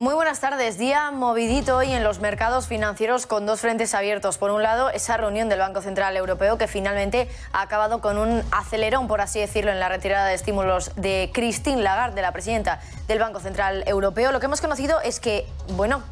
Muy buenas tardes. Día movidito hoy en los mercados financieros con dos frentes abiertos. Por un lado, esa reunión del Banco Central Europeo que finalmente ha acabado con un acelerón, por así decirlo, en la retirada de estímulos de Christine Lagarde, de la presidenta del Banco Central Europeo. Lo que hemos conocido es que,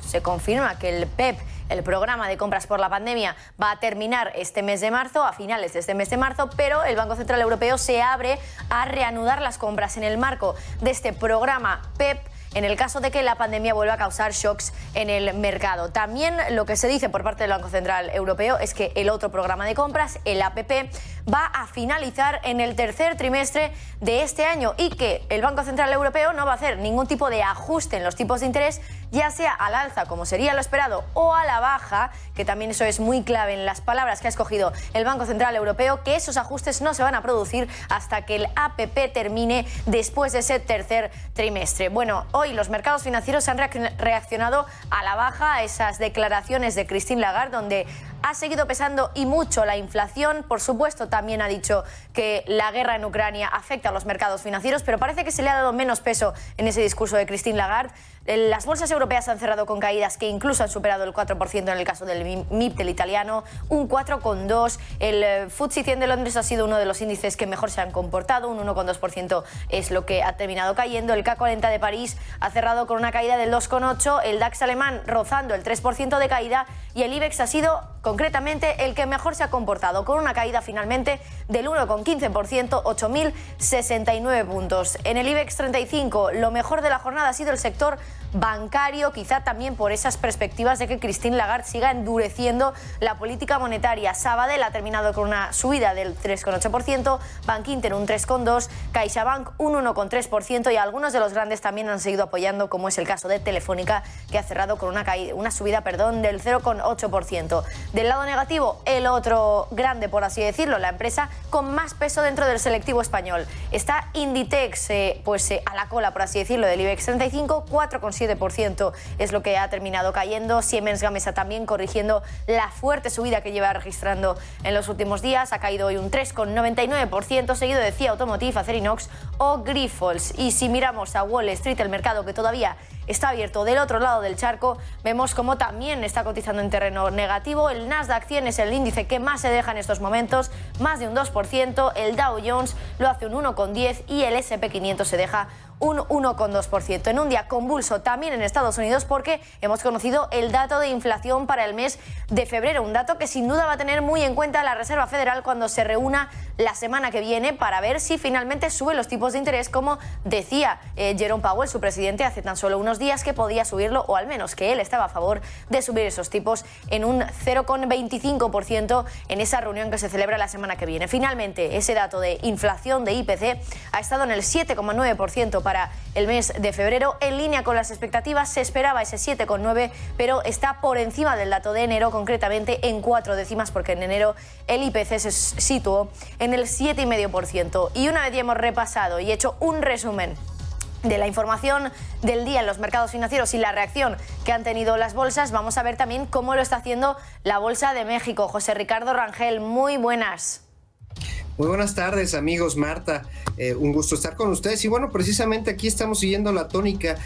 se confirma que el PEP, el programa de compras por la pandemia, va a terminar este mes de marzo, a finales de este mes de marzo, pero el Banco Central Europeo se abre a reanudar las compras en el marco de este programa PEP en el caso de que la pandemia vuelva a causar shocks en el mercado. También lo que se dice por parte del Banco Central Europeo es que el otro programa de compras, el APP, va a finalizar en el tercer trimestre de este año y que el Banco Central Europeo no va a hacer ningún tipo de ajuste en los tipos de interés, ya sea al alza, como sería lo esperado, o a la baja, que también eso es muy clave en las palabras que ha escogido el Banco Central Europeo, que esos ajustes no se van a producir hasta que el APP termine después de ese tercer trimestre. Bueno, hoy los mercados financieros han reaccionado a la baja a esas declaraciones de Christine Lagarde, donde ha seguido pesando y mucho la inflación. Por supuesto, también ha dicho que la guerra en Ucrania afecta a los mercados financieros, pero parece que se le ha dado menos peso en ese discurso de Christine Lagarde. Las bolsas europeas han cerrado con caídas que incluso han superado el 4% en el caso del MIB del italiano, un 4,2%. El FTSE 100 de Londres ha sido uno de los índices que mejor se han comportado, un 1,2% es lo que ha terminado cayendo. El CAC 40 de París ha cerrado con una caída del 2,8%, el DAX alemán rozando el 3% de caída y el IBEX ha sido concretamente el que mejor se ha comportado, con una caída finalmente del 1,15%, 8.069 puntos. En el IBEX 35, lo mejor de la jornada ha sido el sector bancario, quizá también por esas perspectivas de que Christine Lagarde siga endureciendo la política monetaria. Sabadell ha terminado con una subida del 3,8%, Bankinter un 3,2%, CaixaBank un 1,3% y algunos de los grandes también han seguido apoyando, como es el caso de Telefónica, que ha cerrado con una subida del 0,8%. Del lado negativo, el otro grande, por así decirlo, la empresa con más peso dentro del selectivo español. Está Inditex, a la cola, por así decirlo, del IBEX 35, 4,7% es lo que ha terminado cayendo. Siemens Gamesa también corrigiendo la fuerte subida que lleva registrando en los últimos días. Ha caído hoy un 3,99%, seguido de CIA Automotive, Acerinox o Grifols. Y si miramos a Wall Street, el mercado que todavía está abierto del otro lado del charco, vemos cómo también está cotizando en terreno negativo. El Nasdaq 100 es el índice que más se deja en estos momentos, más de un 2%, el Dow Jones lo hace un 1,10% y el S&P 500 se deja un 1,2%. En un día convulso también en Estados Unidos, porque hemos conocido el dato de inflación para el mes de febrero, un dato que sin duda va a tener muy en cuenta la Reserva Federal cuando se reúna la semana que viene para ver si finalmente suben los tipos de interés, como decía Jerome Powell, su presidente, hace tan solo unos días, que podía subirlo, o al menos que él estaba a favor de subir esos tipos en un 0,25% en esa reunión que se celebra la semana que viene. Finalmente, ese dato de inflación de IPC ha estado en el 7,9% para el mes de febrero, en línea con las expectativas. Se esperaba ese 7,9%, pero está por encima del dato de enero, concretamente en 4 décimas, porque en enero el IPC se situó en el 7,5%. Y una vez ya hemos repasado y hecho un resumen de la información del día en los mercados financieros y la reacción que han tenido las bolsas, vamos a ver también cómo lo está haciendo la Bolsa de México. José Ricardo Rangel, muy buenas. Muy buenas tardes, amigos. Marta, un gusto estar con ustedes. Y bueno, precisamente aquí estamos siguiendo la tónica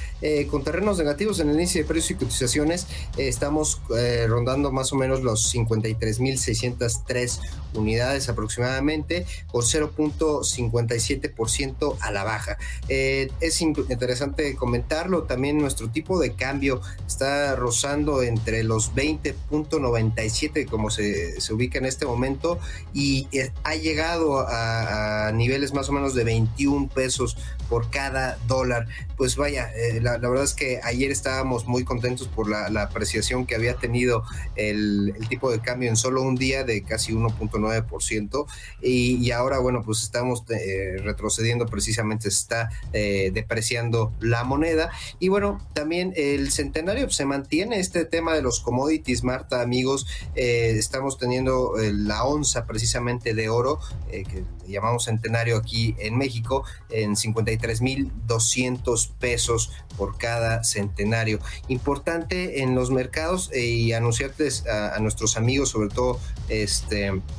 con terrenos negativos en el índice de precios y cotizaciones. Estamos rondando más o menos los 53.603 unidades aproximadamente, con 0,57% a la baja. Es interesante comentarlo. También nuestro tipo de cambio está rozando entre los 20,97 como se ubica en este momento, y ha llegado a niveles más o menos de 21 pesos por cada dólar. Pues vaya, la verdad es que ayer estábamos muy contentos por la apreciación que había tenido el tipo de cambio en solo un día de casi 1,9%, y ahora, bueno, pues estamos retrocediendo, precisamente se está depreciando la moneda. Y bueno, también el centenario se mantiene este tema de los commodities, Marta, amigos. Estamos teniendo la onza precisamente de oro, que llamamos centenario aquí en México, en 53,200 pesos por cada centenario. Importante en los mercados y anunciarles a nuestros amigos, sobre todo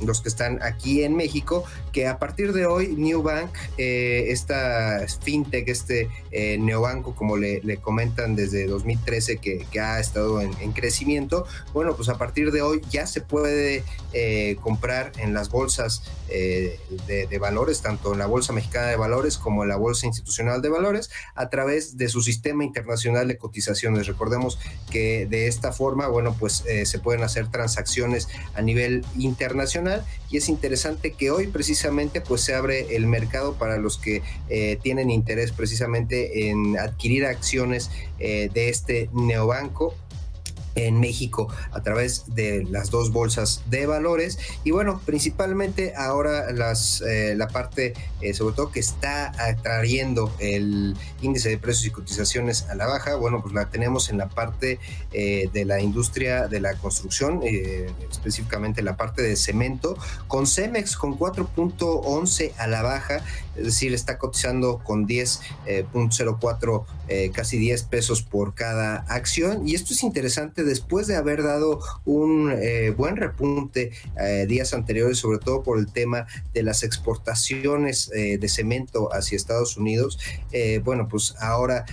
los que están aquí en México, que a partir de hoy Neobank, esta fintech, neobanco, como le comentan desde 2013, que ha estado en crecimiento, bueno, pues a partir de hoy ya se puede comprar en las bolsas de valores, tanto en la Bolsa Mexicana de Valores como en la Bolsa Institucional de Valores, a través de su sistema internacional de cotizaciones. Recordemos que de esta forma, bueno, pues se pueden hacer transacciones a nivel internacional, y es interesante que hoy precisamente pues se abre el mercado para los que tienen interés precisamente en adquirir acciones de este neobanco en México a través de las dos bolsas de valores. Y bueno, principalmente ahora la parte sobre todo que está atrayendo el índice de precios y cotizaciones a la baja, bueno, pues la tenemos en la parte de la industria de la construcción, específicamente la parte de cemento, con Cemex con 4.11 a la baja, es decir, está cotizando con 10.04, casi 10 pesos por cada acción. Y esto es interesante después de haber dado un buen repunte días anteriores, sobre todo por el tema de las exportaciones de cemento hacia Estados Unidos. Bueno, pues ahora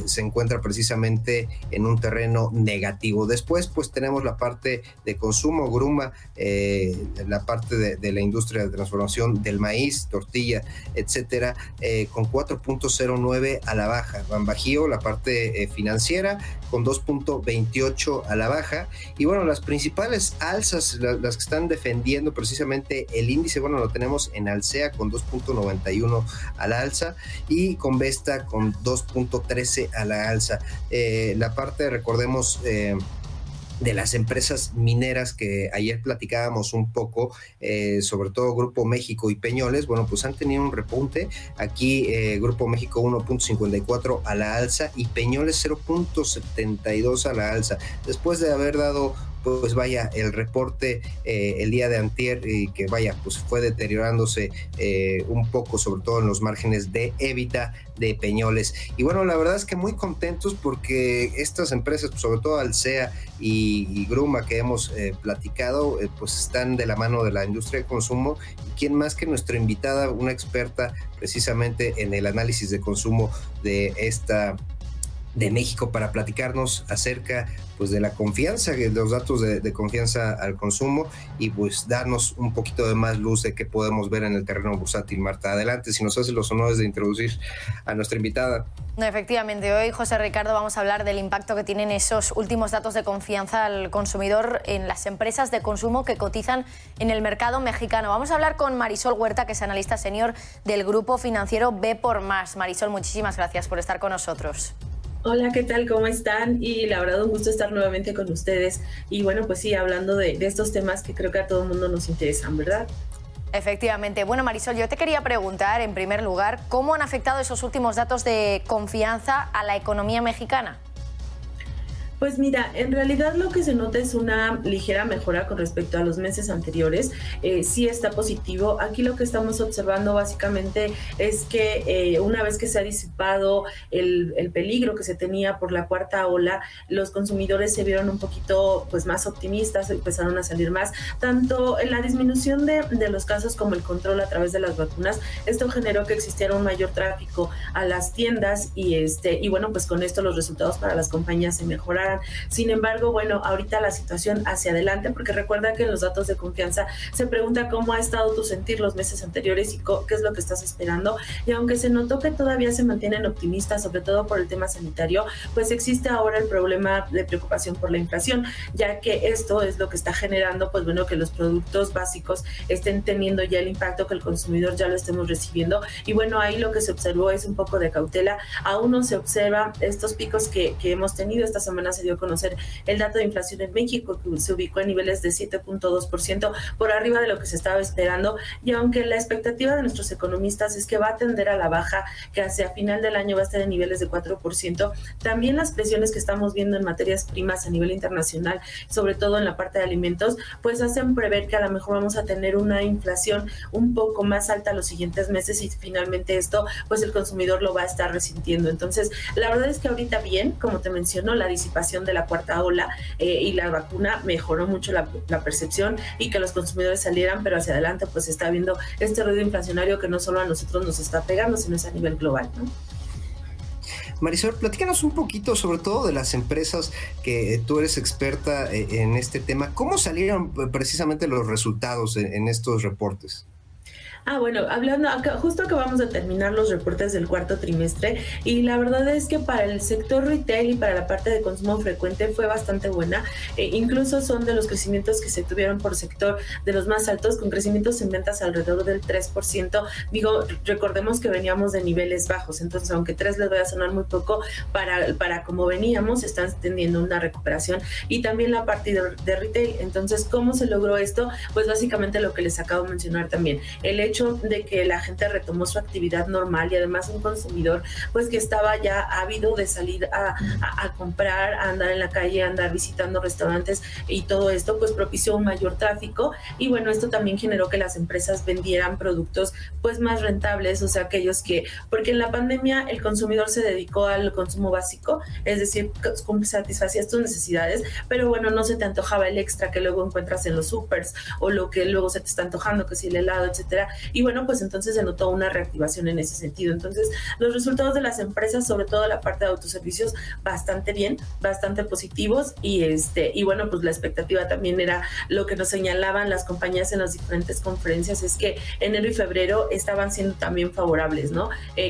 se encuentra precisamente en un terreno negativo. Después, pues tenemos la parte de consumo, Gruma, la parte de la industria de transformación del maíz, tortilla, etcétera, con 4.09 a la baja. Banbajío, la parte financiera, con 2.28 a la baja. Y bueno, las principales alzas, las que están defendiendo precisamente el índice, bueno, lo tenemos en Alsea con 2.91 a la alza y con Vesta con 2.13 a la alza. La parte, recordemos, de las empresas mineras que ayer platicábamos un poco, sobre todo Grupo México y Peñoles, bueno, pues han tenido un repunte. Aquí Grupo México 1.54 a la alza y Peñoles 0.72 a la alza, después de haber dado pues vaya el reporte el día de antier, y que vaya pues fue deteriorándose un poco, sobre todo en los márgenes de EBITDA de Peñoles. Y bueno, la verdad es que muy contentos porque estas empresas, sobre todo Alsea y Gruma que hemos platicado, pues están de la mano de la industria de consumo. Y quién más que nuestra invitada, una experta precisamente en el análisis de consumo de México, para platicarnos acerca pues de la confianza, de los datos de confianza al consumo, y pues darnos un poquito de más luz de qué podemos ver en el terreno bursátil. Marta, adelante, si nos hace los honores de introducir a nuestra invitada. No, efectivamente, hoy, José Ricardo, vamos a hablar del impacto que tienen esos últimos datos de confianza al consumidor en las empresas de consumo que cotizan en el mercado mexicano. Vamos a hablar con Marisol Huerta, que es analista senior del grupo financiero B por Más. Marisol, muchísimas gracias por estar con nosotros. Hola, ¿qué tal? ¿Cómo están? Y la verdad, un gusto estar nuevamente con ustedes. Y bueno, pues sí, hablando de estos temas que creo que a todo el mundo nos interesan, ¿verdad? Efectivamente. Bueno, Marisol, yo te quería preguntar, en primer lugar, ¿cómo han afectado esos últimos datos de confianza a la economía mexicana? Pues mira, en realidad lo que se nota es una ligera mejora con respecto a los meses anteriores. Sí está positivo. Aquí lo que estamos observando básicamente es que una vez que se ha disipado el peligro que se tenía por la cuarta ola, los consumidores se vieron un poquito pues más optimistas, empezaron a salir más, tanto en la disminución de los casos como el control a través de las vacunas. Esto generó que existiera un mayor tráfico a las tiendas y bueno, pues con esto los resultados para las compañías se mejoraron. Sin embargo, bueno, ahorita la situación hacia adelante, porque recuerda que en los datos de confianza se pregunta cómo ha estado tu sentir los meses anteriores y qué es lo que estás esperando. Y aunque se notó que todavía se mantienen optimistas, sobre todo por el tema sanitario, pues existe ahora el problema de preocupación por la inflación, ya que esto es lo que está generando, pues bueno, que los productos básicos estén teniendo ya el impacto, que el consumidor ya lo estemos recibiendo. Y bueno, ahí lo que se observó es un poco de cautela. Aún no se observa estos picos que hemos tenido estas semanas dio a conocer el dato de inflación en México, que se ubicó en niveles de 7.2%, por arriba de lo que se estaba esperando, y aunque la expectativa de nuestros economistas es que va a tender a la baja, que hacia final del año va a estar en niveles de 4%, también las presiones que estamos viendo en materias primas a nivel internacional, sobre todo en la parte de alimentos, pues hacen prever que a lo mejor vamos a tener una inflación un poco más alta los siguientes meses, y finalmente esto, pues el consumidor lo va a estar resintiendo. Entonces, la verdad es que ahorita bien, como te menciono, la disipación de la cuarta ola y la vacuna mejoró mucho la percepción y que los consumidores salieran, pero hacia adelante pues está habiendo este ruido inflacionario que no solo a nosotros nos está pegando, sino es a nivel global, ¿no? Marisol, platícanos un poquito sobre todo de las empresas que tú eres experta en este tema. ¿Cómo salieron precisamente los resultados en estos reportes? Bueno, hablando acá, justo acabamos de terminar los reportes del cuarto trimestre y la verdad es que para el sector retail y para la parte de consumo frecuente fue bastante buena. Incluso son de los crecimientos que se tuvieron por sector de los más altos, con crecimientos en ventas alrededor del 3%. Digo, recordemos que veníamos de niveles bajos, entonces aunque 3 les voy a sonar muy poco, para como veníamos, están teniendo una recuperación, y también la parte de retail. Entonces, ¿cómo se logró esto? Pues básicamente lo que les acabo de mencionar también, el hecho de que la gente retomó su actividad normal y además un consumidor pues que estaba ya ávido de salir a comprar, a andar en la calle, a andar visitando restaurantes, y todo esto pues propició un mayor tráfico, y bueno, esto también generó que las empresas vendieran productos pues más rentables, o sea, aquellos que, porque en la pandemia el consumidor se dedicó al consumo básico, es decir, satisfacías tus necesidades, pero bueno, no se te antojaba el extra que luego encuentras en los supers, o lo que luego se te está antojando, que si el helado, etcétera. Y bueno, pues entonces se notó una reactivación en ese sentido. Entonces, los resultados de las empresas, sobre todo la parte de autoservicios, bastante bien, bastante positivos, y bueno, pues la expectativa también era lo que nos señalaban las compañías en las diferentes conferencias, es que enero y febrero estaban siendo también favorables, ¿no?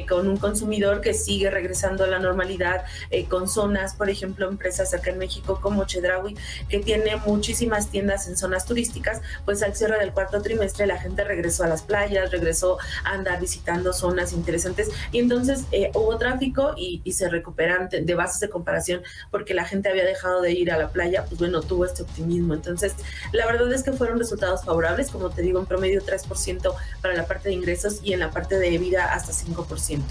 Con un consumidor que sigue regresando a la normalidad, con zonas, por ejemplo, empresas acá en México como Chedraui, que tiene muchísimas tiendas en zonas turísticas, pues al cierre del cuarto trimestre la gente regresó a las playas, regresó a andar visitando zonas interesantes, y entonces hubo tráfico y se recuperan de bases de comparación, porque la gente había dejado de ir a la playa, pues bueno, tuvo este optimismo. Entonces, la verdad es que fueron resultados favorables, como te digo, en promedio 3% para la parte de ingresos, y en la parte de EBITDA hasta 5%.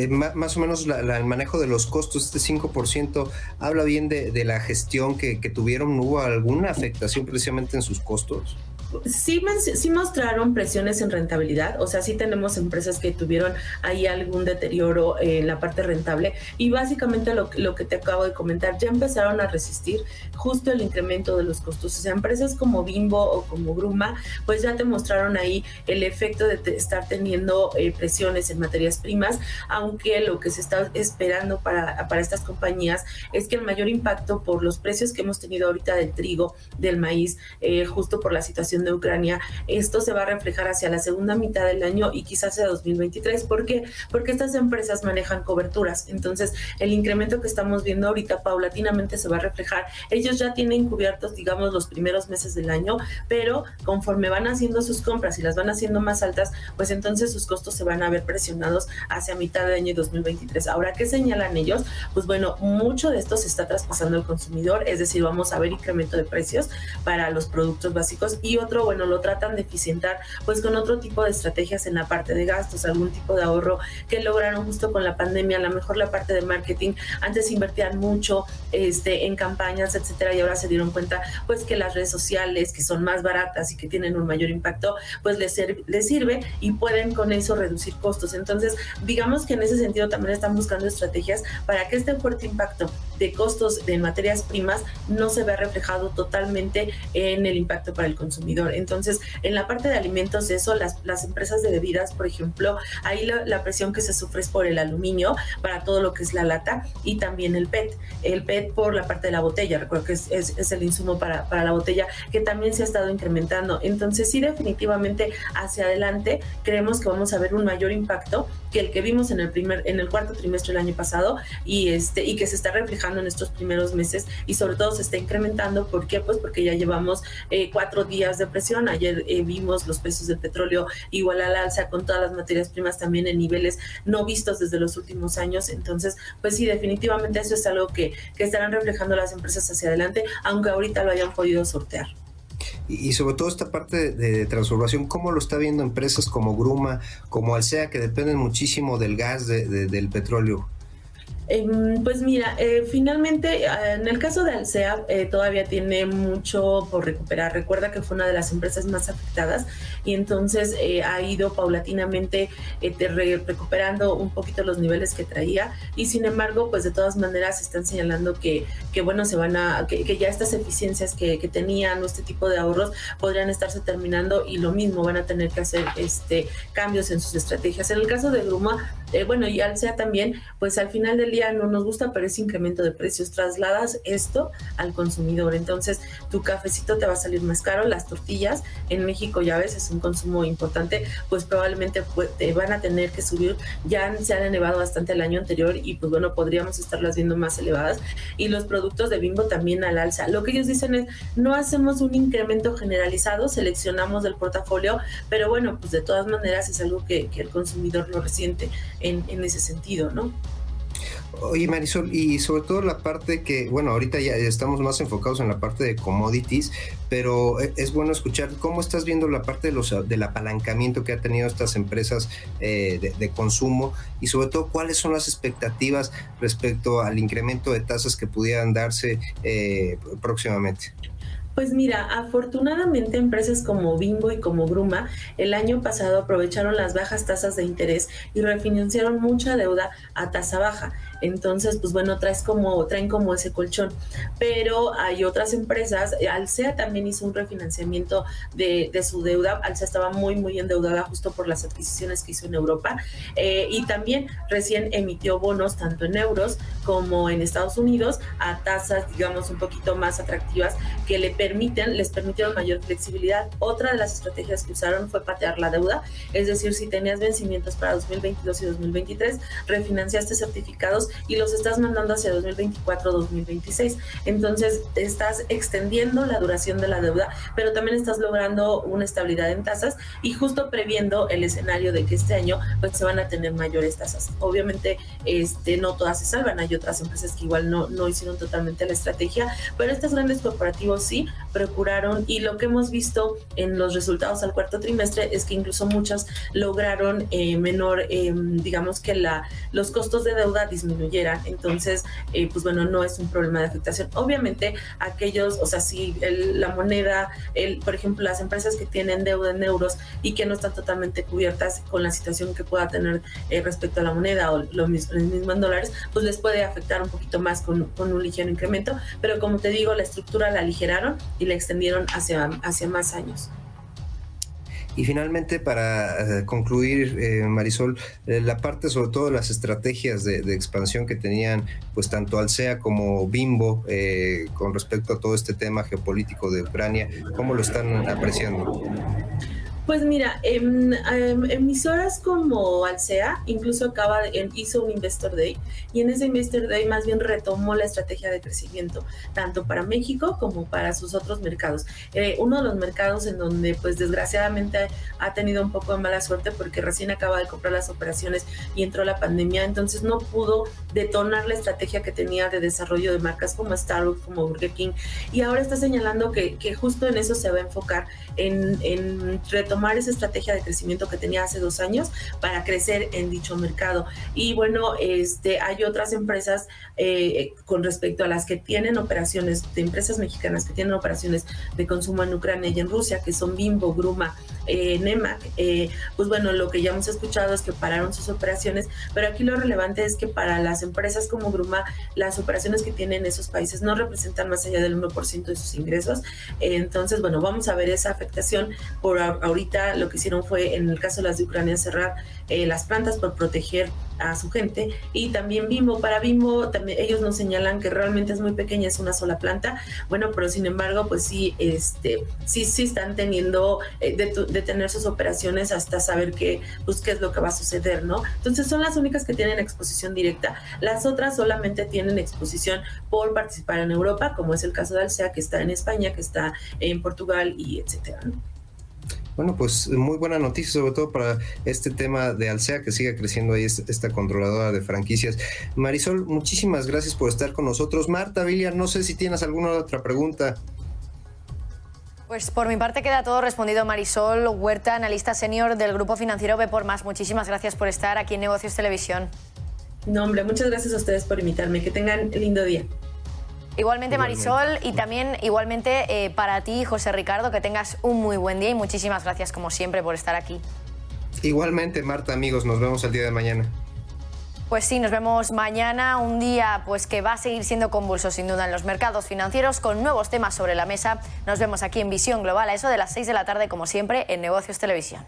Más o menos el manejo de los costos, este 5%, habla bien de la gestión que tuvieron. ¿Hubo alguna afectación precisamente en sus costos? Sí mostraron presiones en rentabilidad, o sea, sí tenemos empresas que tuvieron ahí algún deterioro en la parte rentable, y básicamente lo que te acabo de comentar, ya empezaron a resistir justo el incremento de los costos. O sea, empresas como Bimbo o como Gruma, pues ya te mostraron ahí el efecto de estar teniendo presiones en materias primas, aunque lo que se está esperando para estas compañías es que el mayor impacto por los precios que hemos tenido ahorita del trigo, del maíz, justo por la situación de Ucrania, esto se va a reflejar hacia la segunda mitad del año y quizás hacia 2023. ¿Por qué? Porque estas empresas manejan coberturas. Entonces, el incremento que estamos viendo ahorita paulatinamente se va a reflejar. Ellos ya tienen cubiertos, digamos, los primeros meses del año, pero conforme van haciendo sus compras y las van haciendo más altas, pues entonces sus costos se van a ver presionados hacia mitad de año 2023. Ahora, ¿qué señalan ellos? Pues bueno, mucho de esto se está traspasando al consumidor, es decir, vamos a ver incremento de precios para los productos básicos, y otro, bueno, lo tratan de eficientar pues con otro tipo de estrategias en la parte de gastos, algún tipo de ahorro que lograron justo con la pandemia. A lo mejor la parte de marketing, antes invertían mucho en campañas, etcétera, y ahora se dieron cuenta pues que las redes sociales, que son más baratas y que tienen un mayor impacto, pues les sirve y pueden con eso reducir costos. Entonces, digamos que en ese sentido también están buscando estrategias para que este fuerte impacto de costos de materias primas no se vea reflejado totalmente en el impacto para el consumidor. Entonces, en la parte de alimentos, eso, las empresas de bebidas, por ejemplo, ahí la presión que se sufre es por el aluminio, para todo lo que es la lata, y también el PET. El PET por la parte de la botella, recuerdo que es el insumo para la botella, que también se ha estado incrementando. Entonces, sí, definitivamente hacia adelante creemos que vamos a ver un mayor impacto que el que vimos en el cuarto trimestre del año pasado y que se está reflejando en estos primeros meses y sobre todo se está incrementando. ¿Por qué? Pues porque ya llevamos 4 días de presión. Ayer vimos los precios del petróleo igual al alza, con todas las materias primas también en niveles no vistos desde los últimos años. Entonces, pues sí, definitivamente eso es algo que estarán reflejando las empresas hacia adelante, aunque ahorita lo hayan podido sortear. Y sobre todo esta parte de transformación, ¿cómo lo está viendo empresas como Gruma, como Alsea, que dependen muchísimo del gas, del petróleo? Pues mira, finalmente en el caso de Alsea todavía tiene mucho por recuperar. Recuerda que fue una de las empresas más afectadas y entonces ha ido paulatinamente recuperando un poquito los niveles que traía, y sin embargo, pues de todas maneras están señalando que bueno, que ya estas eficiencias que tenían, o este tipo de ahorros podrían estarse terminando, y lo mismo van a tener que hacer cambios en sus estrategias. En el caso de Gruma, bueno, y Alsea también, pues al final del día no nos gusta, pero ese incremento de precios, trasladas esto al consumidor, entonces tu cafecito te va a salir más caro, las tortillas en México ya ves, es un consumo importante, pues probablemente te van a tener que subir, ya se han elevado bastante el año anterior y pues bueno, podríamos estarlas viendo más elevadas, y los productos de Bimbo también al alza. Lo que ellos dicen es, no hacemos un incremento generalizado, seleccionamos del portafolio, pero bueno, pues de todas maneras es algo que el consumidor lo resiente en ese sentido, ¿no? Oye, Marisol, y sobre todo la parte que, bueno, ahorita ya estamos más enfocados en la parte de commodities, pero es bueno escuchar cómo estás viendo la parte del apalancamiento que ha tenido estas empresas de consumo, y sobre todo cuáles son las expectativas respecto al incremento de tasas que pudieran darse próximamente. Pues mira, afortunadamente empresas como Bimbo y como Gruma el año pasado aprovecharon las bajas tasas de interés y refinanciaron mucha deuda a tasa baja. Entonces, pues bueno, traen como ese colchón. Pero hay otras empresas, Alsea también hizo un refinanciamiento de su deuda. Alsea estaba muy, muy endeudada justo por las adquisiciones que hizo en Europa. Y también recién emitió bonos tanto en euros como en Estados Unidos a tasas, digamos, un poquito más atractivas que les permitieron mayor flexibilidad. Otra de las estrategias que usaron fue patear la deuda, es decir, si tenías vencimientos para 2022 y 2023, refinanciaste certificados y los estás mandando hacia 2024-2026. Entonces, estás extendiendo la duración de la deuda, pero también estás logrando una estabilidad en tasas y justo previendo el escenario de que este año pues se van a tener mayores tasas. Obviamente, no todas se salvan, hay otras empresas que igual no hicieron totalmente la estrategia, pero estos grandes corporativos sí procuraron, y lo que hemos visto en los resultados al cuarto trimestre es que incluso muchas lograron digamos que los costos de deuda disminuyeran. Entonces, pues bueno, no es un problema de afectación. Obviamente, aquellos, o sea, si la moneda, por ejemplo, las empresas que tienen deuda en euros y que no están totalmente cubiertas con la situación que pueda tener respecto a la moneda, o lo mismo en dólares, pues les puede afectar un poquito más con un ligero incremento, pero como te digo, la estructura la aligeraron y la extendieron hacia más años. Y finalmente, para concluir, Marisol, la parte sobre todo de las estrategias de expansión que tenían pues tanto Alsea como Bimbo con respecto a todo este tema geopolítico de Ucrania, ¿cómo lo están apreciando? Pues mira, emisoras como Alsea incluso hizo un Investor Day, y en ese Investor Day más bien retomó la estrategia de crecimiento, tanto para México como para sus otros mercados. Uno de los mercados en donde pues desgraciadamente ha tenido un poco de mala suerte porque recién acaba de comprar las operaciones y entró la pandemia, entonces no pudo detonar la estrategia que tenía de desarrollo de marcas como Starbucks, como Burger King, y ahora está señalando que justo en eso se va a enfocar, en retomar esa estrategia de crecimiento que tenía hace 2 años para crecer en dicho mercado. Y bueno, hay otras empresas con respecto a las que tienen operaciones, de empresas mexicanas que tienen operaciones de consumo en Ucrania y en Rusia, que son Bimbo, Gruma, Nemak. Pues bueno, lo que ya hemos escuchado es que pararon sus operaciones, pero aquí lo relevante es que para las empresas como Gruma, las operaciones que tienen en esos países no representan más allá del 1% de sus ingresos. Entonces, bueno, vamos a ver esa afectación por ahorita ahorita lo que hicieron fue, en el caso de las de Ucrania, cerrar las plantas por proteger a su gente. Y también Bimbo, para Bimbo también ellos nos señalan que realmente es muy pequeña, es una sola planta, bueno, pero sin embargo pues sí están teniendo detener sus operaciones hasta saber qué es lo que va a suceder, ¿no? Entonces son las únicas que tienen exposición directa. Las otras solamente tienen exposición por participar en Europa, como es el caso de Alsea, que está en España, que está en Portugal y etcétera, ¿no? Bueno, pues muy buena noticia, sobre todo para este tema de Alsea, que siga creciendo ahí esta controladora de franquicias. Marisol, muchísimas gracias por estar con nosotros. Marta Villar, no sé si tienes alguna otra pregunta. Pues por mi parte queda todo respondido. Marisol Huerta, analista senior del Grupo Financiero B por Más. Muchísimas gracias por estar aquí en Negocios Televisión. No, hombre, muchas gracias a ustedes por invitarme. Que tengan lindo día. Igualmente, Marisol, y también igualmente para ti, José Ricardo, que tengas un muy buen día y muchísimas gracias como siempre por estar aquí. Igualmente, Marta, amigos, nos vemos el día de mañana. Pues sí, nos vemos mañana, un día pues que va a seguir siendo convulso sin duda en los mercados financieros, con nuevos temas sobre la mesa. Nos vemos aquí en Visión Global a eso de las 6 de la tarde, como siempre, en Negocios Televisión.